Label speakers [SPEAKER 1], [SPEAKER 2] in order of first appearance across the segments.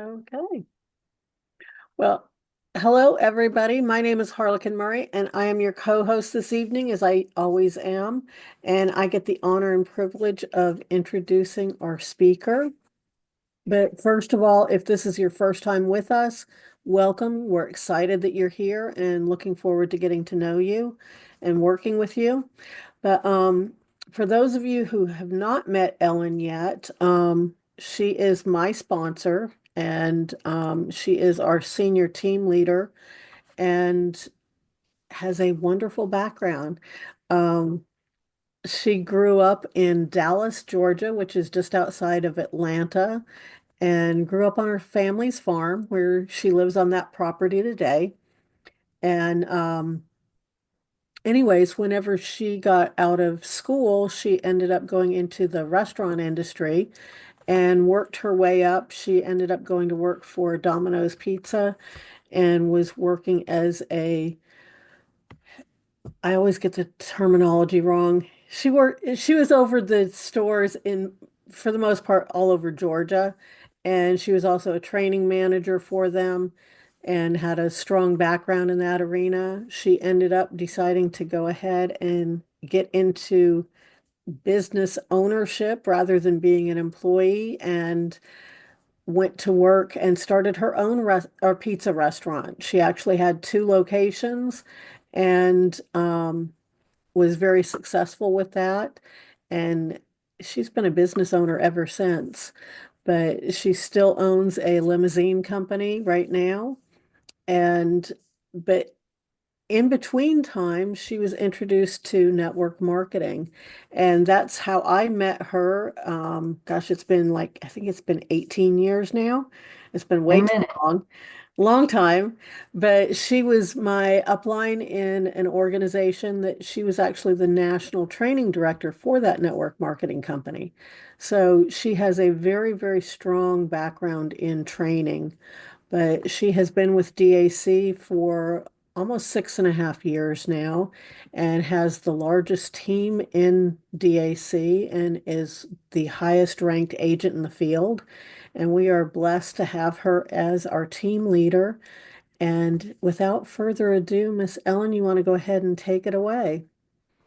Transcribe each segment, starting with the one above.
[SPEAKER 1] Okay. Well, hello, everybody. My name is Harlequin Murray, and I am your co-host this evening, as I always am. And I get the honor and privilege of introducing our speaker. But first of all, if this is your first time with us, welcome. We're excited that you're here and looking forward to getting to know you and working with you. But for those of you who have not met Ellen yet, she is my sponsor and she is our senior team leader and has a wonderful background. Um, she grew up in Dallas, Georgia, which is just outside of Atlanta, and grew up on her family's farm where she lives on that property today. And anyways, whenever she got out of school, she ended up going into the restaurant industry and worked her way up. She ended up going to work for Domino's Pizza and was working as a, I always get the terminology wrong. She was over the stores in, for the most part, all over Georgia. And she was also a training manager for them and had a strong background in that arena. She ended up deciding to go ahead and get into business ownership rather than being an employee and went to work and started her own pizza restaurant. She actually had two locations and was very successful with that. And she's been a business owner ever since. But she still owns a limousine company right now. And but in between times, she was introduced to network marketing. And that's how I met her. Gosh, it's been like, I think it's been 18 years now. It's been way too
[SPEAKER 2] Amen.
[SPEAKER 1] long, long time. But she was my upline in an organization that she was actually the national training director for that network marketing company. So she has a very, very strong background in training. But she has been with DAC for almost 6.5 years now and has the largest team in DAC and is the highest ranked agent in the field. And we are blessed to have her as our team leader. And without further ado, Miss Ellen, you want to go ahead and take it away?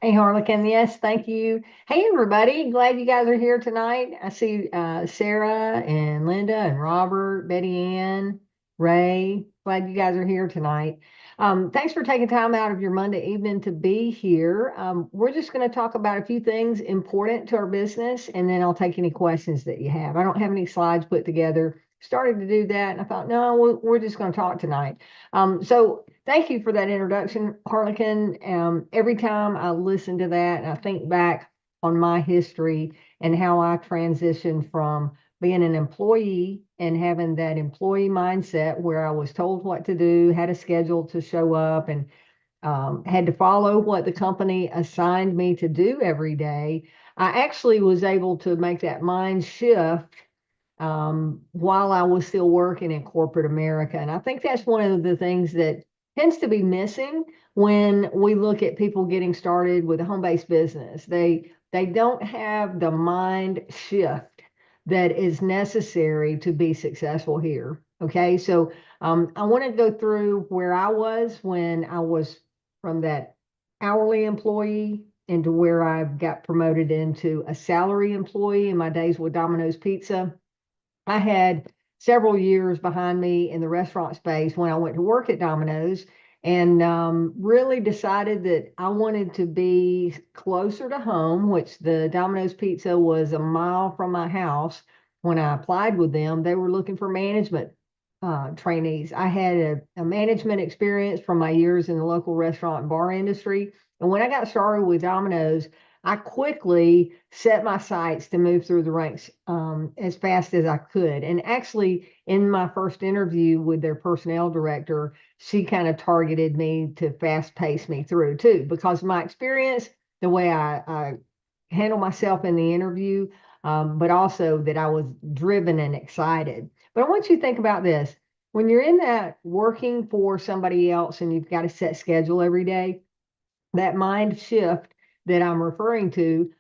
[SPEAKER 2] Hey, Harlequin. Yes, thank you. Hey, everybody. Glad you guys are here tonight. I see Sarah and Linda and Robert, Betty Ann, Ray. Glad you guys are here tonight. Thanks for taking time out of your Monday evening to be here. We're just going to talk about a few things important to our business, and then I'll take any questions that you have. I don't have any slides put together. Started to do that, and I thought, no, we're just going to talk tonight. So thank you for that introduction, Harlequin. Every time I listen to that and I think back on my history and how I transitioned from being an employee and having that employee mindset where I was told what to do, had a schedule to show up, and had to follow what the company assigned me to do every day. I actually was able to make that mind shift while I was still working in corporate America. And I think that's one of the things that tends to be missing when we look at people getting started with a home-based business. They don't have the mind shift that is necessary to be successful here. Okay, so I want to go through where I was when I was from that hourly employee into where I got promoted into a salary employee in my days with Domino's Pizza. I had several years behind me in the restaurant space when I went to work at Domino's and really decided that I wanted to be closer to home, which the Domino's Pizza was a mile from my house. When I applied with them, they were looking for management trainees. I had a management experience from my years in the local restaurant and bar industry. And when I got started with Domino's, I quickly set my sights to move through the ranks as fast as I could. And actually, in my first interview with their personnel director, she kind of targeted me to fast pace me through too, because my experience, the way I handle myself in the interview, but also that I was driven and excited. But I want you to think about this. When you're in that working for somebody else and you've got a set schedule every day, that mind shift that I'm referring to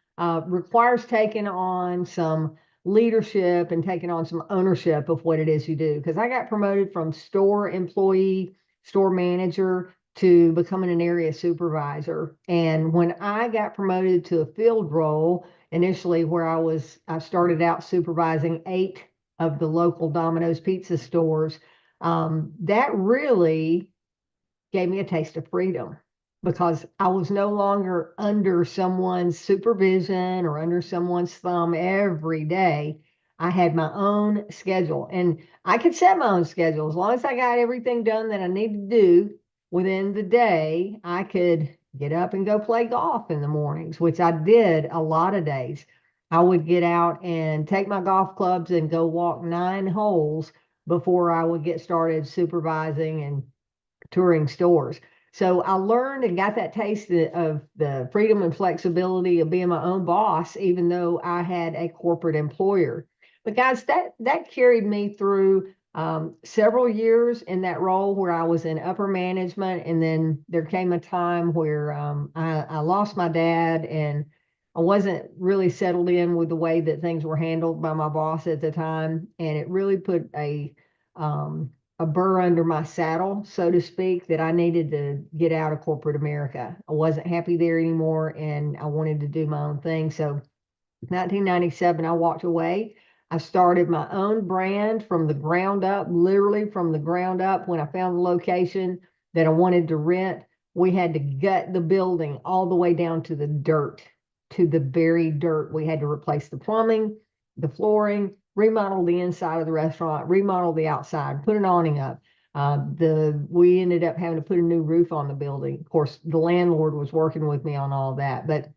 [SPEAKER 2] requires taking on some leadership and taking on some ownership of what it is you do. Because I got promoted from store employee, store manager to becoming an area supervisor. And when I got promoted to a field role, initially where I started out supervising 8 of the local Domino's pizza stores. That really gave me a taste of freedom because I was no longer under someone's supervision or under someone's thumb every day. I had my own schedule and I could set my own schedule as long as I got everything done that I needed to do within the day. I could get up and go play golf in the mornings, which I did a lot of days. I would get out and take my golf clubs and go walk 9 holes before I would get started supervising and touring stores. So I learned and got that taste of the freedom and flexibility of being my own boss, even though I had a corporate employer. But guys, that carried me through several years in that role where I was in upper management, and then there came a time where I lost my dad, and I wasn't really settled in with the way that things were handled by my boss at the time, and it really put um, a burr under my saddle, so to speak, that I needed to get out of corporate America. I wasn't happy there anymore and I wanted to do my own thing. So 1997, I walked away. I started my own brand from the ground up, literally from the ground up. When I found the location that I wanted to rent, we had to gut the building all the way down to the dirt, to the very dirt. We had to replace the plumbing, the flooring, remodel the inside of the restaurant, remodel the outside, put an awning up. We ended up having to put a new roof on the building. Of course, the landlord was working with me on all that, but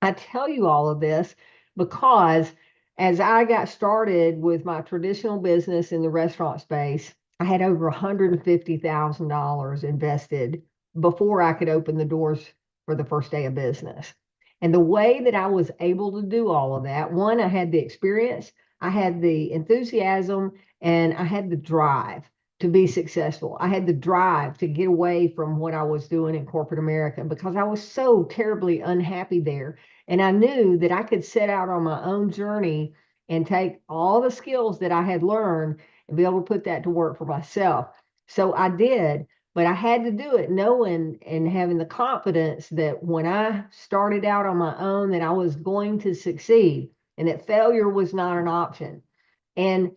[SPEAKER 2] I tell you all of this because as I got started with my traditional business in the restaurant space, I had over $150,000 invested before I could open the doors for the first day of business. And the way that I was able to do all of that, one, I had the experience, I had the enthusiasm, and I had the drive to be successful. I had the drive to get away from what I was doing in corporate America because I was so terribly unhappy there. And I knew that I could set out on my own journey and take all the skills that I had learned and be able to put that to work for myself. So I did, but I had to do it knowing and having the confidence that when I started out on my own, that I was going to succeed and that failure was not an option. And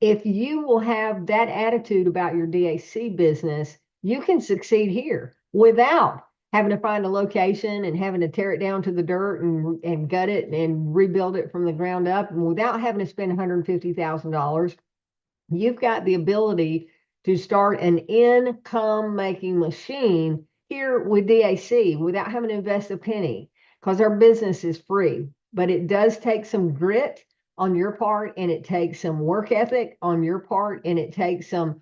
[SPEAKER 2] if you will have that attitude about your DAC business, you can succeed here without having to find a location and having to tear it down to the dirt and gut it and rebuild it from the ground up, and without having to spend $150,000. You've got the ability to start an income making machine here with DAC without having to invest a penny because our business is free. But it does take some grit on your part, and it takes some work ethic on your part, and it takes some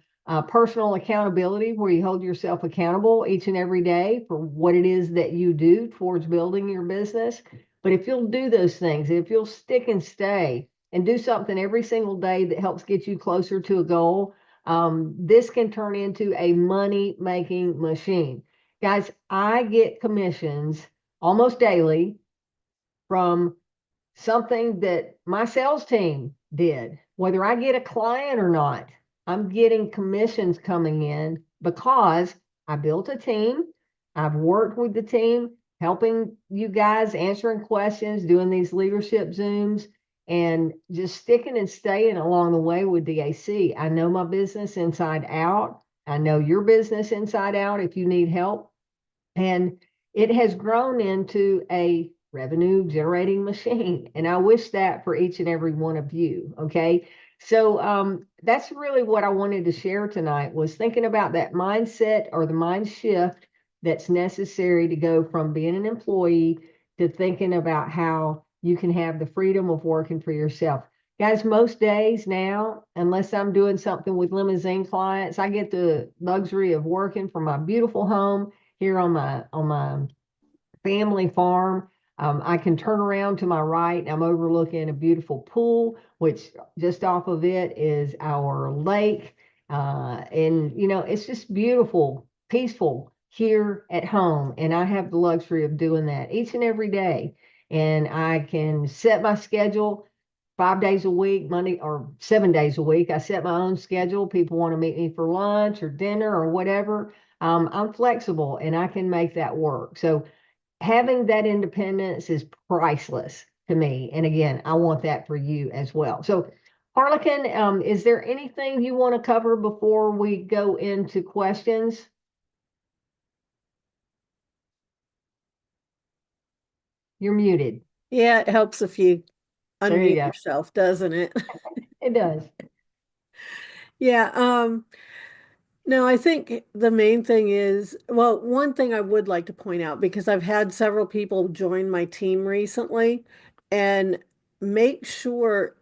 [SPEAKER 2] personal accountability where you hold yourself accountable each and every day for what it is that you do towards building your business. But if you'll do those things, if you'll stick and stay and do something every single day that helps get you closer to a goal, this can turn into a money making machine. Guys, I get commissions almost daily from something that my sales team did. Whether I get a client or not, I'm getting commissions coming in because I built a team. I've worked with the team, helping you guys, answering questions, doing these leadership Zooms, and just sticking and staying along the way with DAC. I know my business inside out. I know your business inside out if you need help. And it has grown into a revenue generating machine. And I wish that for each and every one of you. Okay. So that's really what I wanted to share tonight, was thinking about that mindset or the mind shift that's necessary to go from being an employee to thinking about how you can have the freedom of working for yourself. Guys, most days now, unless I'm doing something with limousine clients, I get the luxury of working from my beautiful home here on my family farm. I can turn around to my right. I'm overlooking a beautiful pool, which just off of it is our lake. And, it's just beautiful, peaceful here at home. And I have the luxury of doing that each and every day. And I can set my schedule 5 days a week, Monday or 7 days a week. I set my own schedule. People want to meet me for lunch or dinner or whatever. I'm flexible and I can make that work. So having that independence is priceless to me. And again, I want that for you as well. So Harlequin, is there anything you want to cover before we go into questions? You're muted.
[SPEAKER 1] Yeah, it helps if you
[SPEAKER 2] There you
[SPEAKER 1] unmute
[SPEAKER 2] go.
[SPEAKER 1] yourself, doesn't it?
[SPEAKER 2] It does.
[SPEAKER 1] Yeah, no, I think the main thing is, well, one thing I would like to point out, because I've had several people join my team recently, and make sure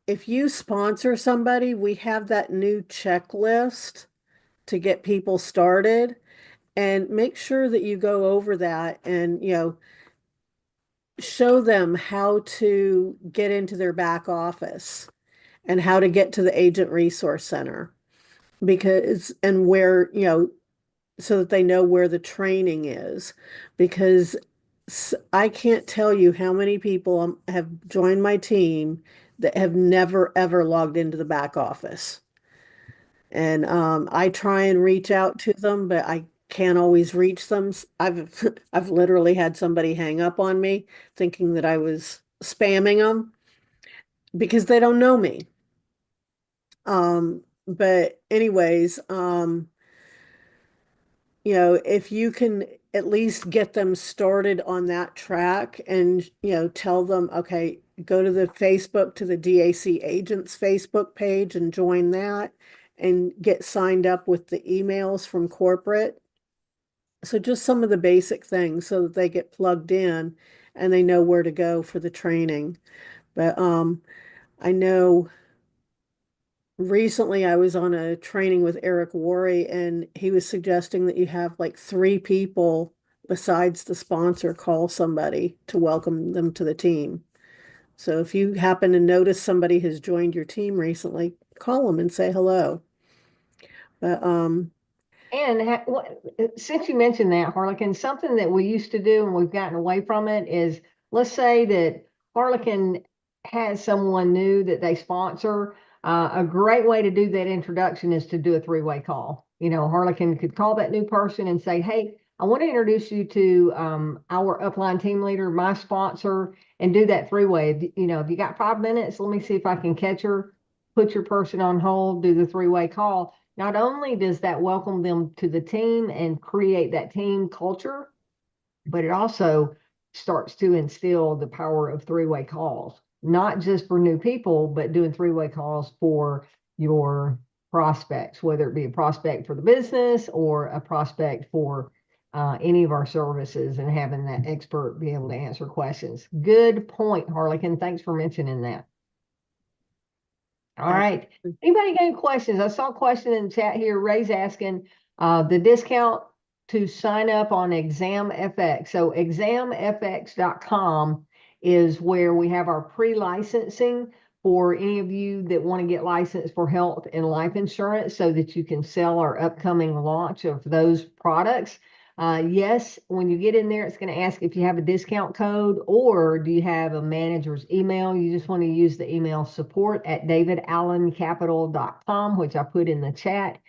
[SPEAKER 1] if you sponsor somebody, we have that new checklist to get people started, and make sure that you go over that and, show them how to get into their back office and how to get to the Agent Resource Center because, and where, so that they know where the training is. Because I can't tell you how many people have joined my team that have never ever logged into the back office. And I try and reach out to them, but I can't always reach them. I've I've literally had somebody hang up on me thinking that I was spamming them because they don't know me. But anyways, if you can at least get them started on that track and, tell them, okay, go to the Facebook, to the DAC agents Facebook page and join that and get signed up with the emails from corporate. So just some of the basic things so that they get plugged in and they know where to go for the training. But I know recently I was on a training with Eric Worre, and he was suggesting that you have like three people besides the sponsor call somebody to welcome them to the team. So if you happen to notice somebody has joined your team recently, call them and say hello. But
[SPEAKER 2] And since you mentioned that, Harlequin, something that we used to do and we've gotten away from it is, let's say that Harlequin has someone new that they sponsor. A great way to do that introduction is to do a three-way call. Harlequin could call that new person and say, "Hey, I want to introduce you to our upline team leader, my sponsor," and do that three-way. If you got 5 minutes, let me see if I can catch her. Put your person on hold, do the three-way call. Not only does that welcome them to the team and create that team culture, but it also starts to instill the power of three-way calls, not just for new people, but doing three-way calls for your prospects, whether it be a prospect for the business or a prospect for any of our services, and having that expert be able to answer questions. Good point, Harlequin. Thanks for mentioning that. All right. Anybody got any questions? I saw a question in the chat here. Ray's asking the discount to sign up on ExamFX. So examfx.com is where we have our pre-licensing for any of you that want to get licensed for health and life insurance so that you can sell our upcoming launch of those products. Yes, when you get in there, it's going to ask if you have a discount code or do you have a manager's email. You just want to use the email support@davidallencapital.com, which I put in the chat.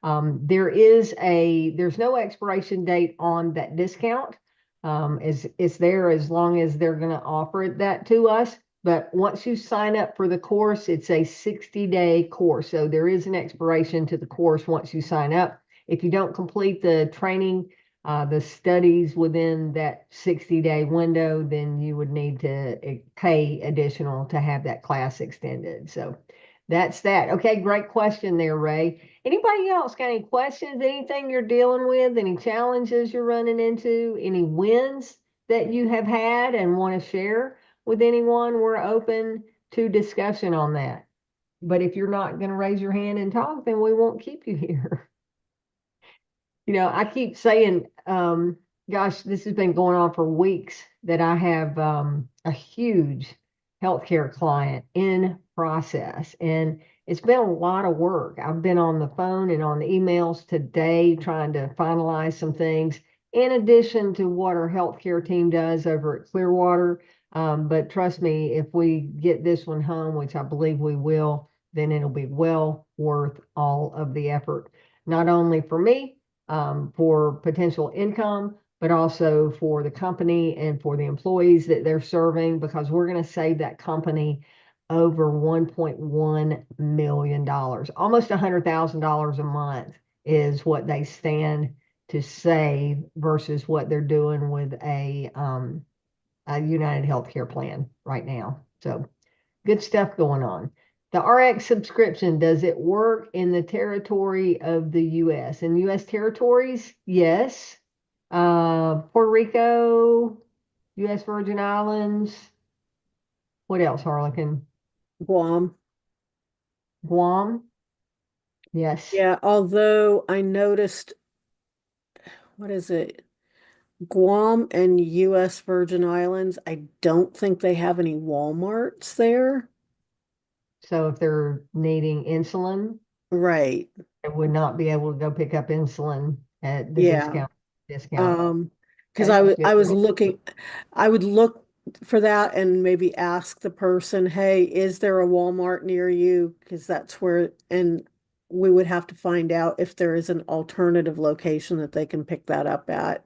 [SPEAKER 2] There's no expiration date on that discount. It's there as long as they're going to offer that to us. But once you sign up for the course, it's a 60-day course. So there is an expiration to the course once you sign up. If you don't complete the training, the studies within that 60-day window, then you would need to pay additional to have that class extended. So that's that. Okay, great question there, Ray. Anybody else got any questions? Anything you're dealing with? Any challenges you're running into? Any wins that you have had and want to share with anyone? We're open to discussion on that. But if you're not going to raise your hand and talk, then we won't keep you here. I keep saying, gosh, this has been going on for weeks, that I have a huge healthcare client in process. And it's been a lot of work. I've been on the phone and on emails today trying to finalize some things, in addition to what our healthcare team does over at Clearwater. But trust me, if we get this one home, which I believe we will, then it'll be well worth all of the effort, not only for me, for potential income, but also for the company and for the employees that they're serving, because we're going to save that company over $1.1 million, almost $100,000 a month is what they stand to save versus what they're doing with a United Healthcare plan right now. So good stuff going on. The RX subscription, does it work in the territory of the US? In US territories, yes. Puerto Rico, US Virgin Islands. What else, Harlequin?
[SPEAKER 1] Guam.
[SPEAKER 2] Guam, yes.
[SPEAKER 1] Yeah, although I noticed, what is it? Guam and US Virgin Islands, I don't think they have any Walmarts there.
[SPEAKER 2] So if they're needing insulin,
[SPEAKER 1] Right.
[SPEAKER 2] they would not be able to go pick up insulin at the
[SPEAKER 1] Yeah.
[SPEAKER 2] discount.
[SPEAKER 1] Because
[SPEAKER 2] Okay, good.
[SPEAKER 1] I was looking, I would look for that and maybe ask the person, hey, is there a Walmart near you? Because that's where, and we would have to find out if there is an alternative location that they can pick that up at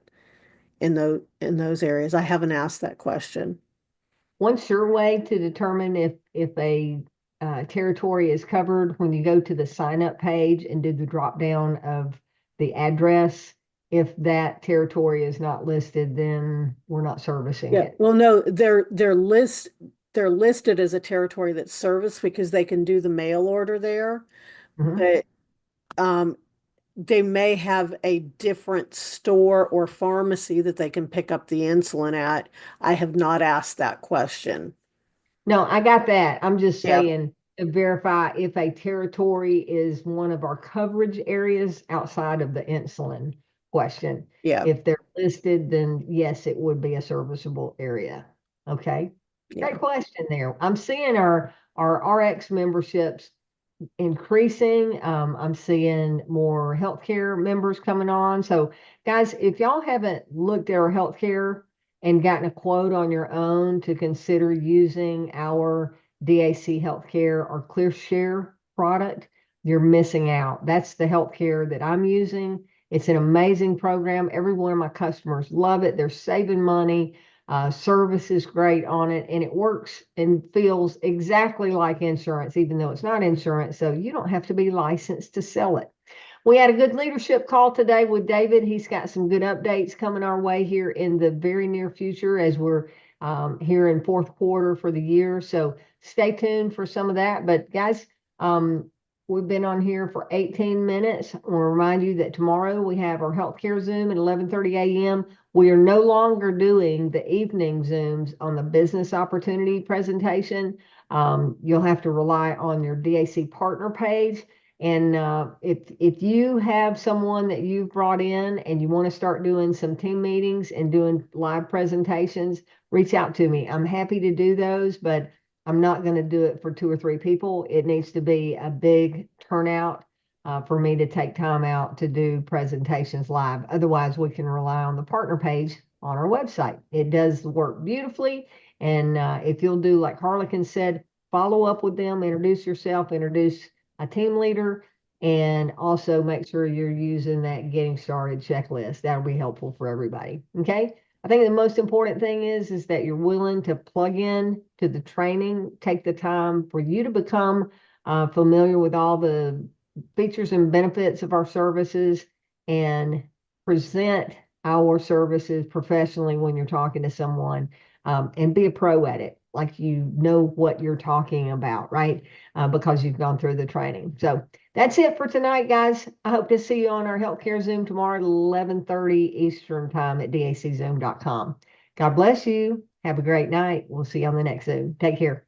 [SPEAKER 1] in those areas. I haven't asked that question.
[SPEAKER 2] One sure way to determine if a territory is covered, when you go to the sign up page and do the drop down of the address, if that territory is not listed, then we're not servicing
[SPEAKER 1] Yeah,
[SPEAKER 2] it.
[SPEAKER 1] well, no, they're listed as a territory that's serviced because they can do the mail order there,
[SPEAKER 2] Mhm.
[SPEAKER 1] but um, they may have a different store or pharmacy that they can pick up the insulin at. I have not asked that question.
[SPEAKER 2] No, I got that. I'm just
[SPEAKER 1] Yeah,
[SPEAKER 2] saying to verify if a territory is one of our coverage areas outside of the insulin question.
[SPEAKER 1] yeah,
[SPEAKER 2] If they're listed, then yes, it would be a serviceable area. Okay.
[SPEAKER 1] yeah.
[SPEAKER 2] Great question there. I'm seeing our RX memberships increasing. I'm seeing more healthcare members coming on. So, guys, if y'all haven't looked at our healthcare and gotten a quote on your own to consider using our DAC healthcare or ClearShare product, you're missing out. That's the healthcare that I'm using. It's an amazing program. Every one of my customers love it. They're saving money. Service is great on it, and it works and feels exactly like insurance, even though it's not insurance. So you don't have to be licensed to sell it. We had a good leadership call today with David. He's got some good updates coming our way here in the very near future as we're here in fourth quarter for the year. So stay tuned for some of that. But guys, we've been on here for 18 minutes. I want to remind you that tomorrow we have our healthcare Zoom at 11:30 a.m. We are no longer doing the evening Zooms on the business opportunity presentation. You'll have to rely on your DAC partner page. And if you have someone that you've brought in and you want to start doing some team meetings and doing live presentations, reach out to me. I'm happy to do those, but I'm not going to do it for 2 or 3 people. It needs to be a big turnout for me to take time out to do presentations live. Otherwise, we can rely on the partner page on our website. It does work beautifully. And if you'll do, like Harlequin said, follow up with them, introduce yourself, introduce a team leader, and also make sure you're using that getting started checklist. That'll be helpful for everybody. Okay. I think the most important thing is that you're willing to plug in to the training, take the time for you to become familiar with all the features and benefits of our services, and present our services professionally when you're talking to someone, and be a pro at it. Like you know what you're talking about, right? Because you've gone through the training. So that's it for tonight, guys. I hope to see you on our healthcare Zoom tomorrow at 11:30 Eastern time at daczoom.com. God bless you. Have a great night. We'll see you on the next Zoom. Take care.